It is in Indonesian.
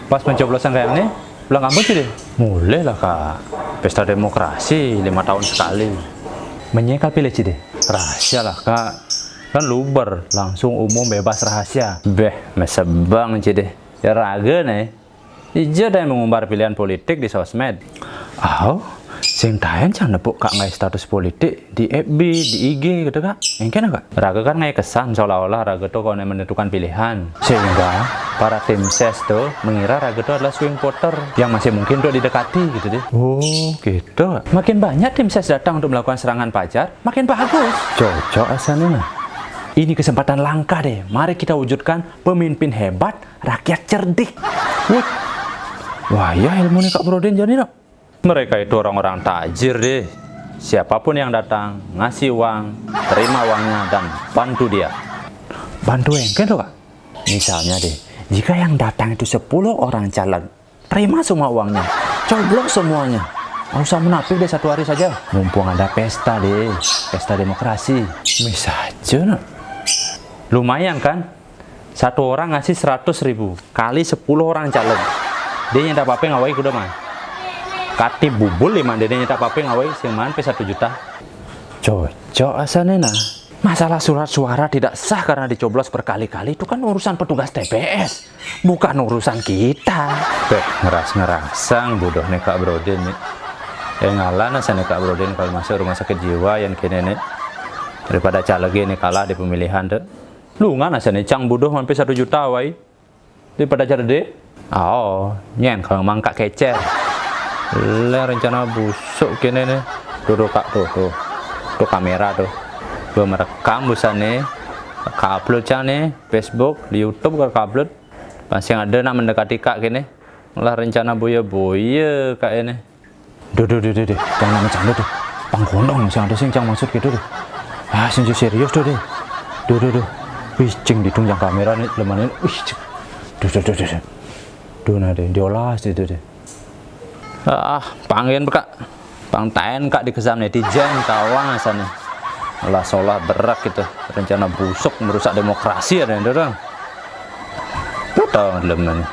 Pas pencoblosan kayak ini, pulang kampung sih deh. Mulai lah kak, pesta demokrasi 5 tahun sekali. Menyekal pilih sih deh. Rahasia lah kak, kan luber, langsung umum bebas rahasia. Beh, mesebang sih deh. Ya raga nih, ija dah yang mengumbar pilihan politik di sosmed. Sing tayan jangan nepuk kak ngai status politik di FB, di IG gitu kak. Yang kena kak, raga kan ngai kesan seolah-olah raga tuh kalau menentukan pilihan. Sehingga para tim ses tuh mengira raga tuh adalah swing voter yang masih mungkin tuh didekati gitu deh. Oh gitu. Makin banyak tim ses datang untuk melakukan serangan pajar, makin bagus. Cocok asalnya mah. Ini kesempatan langka deh. Mari kita wujudkan pemimpin hebat, rakyat cerdik. Wah ya ilmu nih kak Brodin jadi dong. Mereka itu orang-orang tajir deh. Siapapun yang datang, ngasih uang, terima uangnya, dan bantu dia. Bantu engken tuh kak? Misalnya deh, jika yang datang itu 10 orang calon, terima semua uangnya, coblos semuanya. Nggak usah munafik deh, 1 hari saja. Mumpung ada pesta deh, pesta demokrasi. Bisa aja no. Lumayan kan? 1 orang ngasih 100.000 kali 10 orang calon. Dia nyata apa ngawai kuda mah. Kati bubul 5 dede nyata apa ngawai semahan pe 1 juta. Cocok asalnya nah. Masalah surat suara tidak sah karena dicoblos berkali-kali itu kan urusan petugas TPS, bukan urusan kita. Ngeras-ngerasang bodoh nih kak Brodin nih. Ngalah nasa nih kak Brodin kalau masuk rumah sakit jiwa yang kini nih. Daripada caleg ini kalah di pemilihan tuh. Lu nggak nasa nih cang bodoh sampai 1 juta wai. Daripada cerdik. Nyen kalau mangkak kecer. Rencana busuk kini nih. Tuh kak tuh kamera tuh. Gue merekam busannya, upload nih Facebook, di YouTube ke upload. Pas yang ada nak mendekati kak kini. Malah rencana boya kak ini. Duh, jangan macam tuh. Pangkondong sing ada sing cang maksud gitu deh. Sing serius tuh deh. Duh. Wih, cing ditunjang kamera nih lemane. Wih, duh nade diolah situ deh. Panggil kak, pangtain kak dikesam netizen tawang asalnya. Lah seolah berak gitu, rencana busuk merusak demokrasi ada yang dorong. Tuh tahu lemane.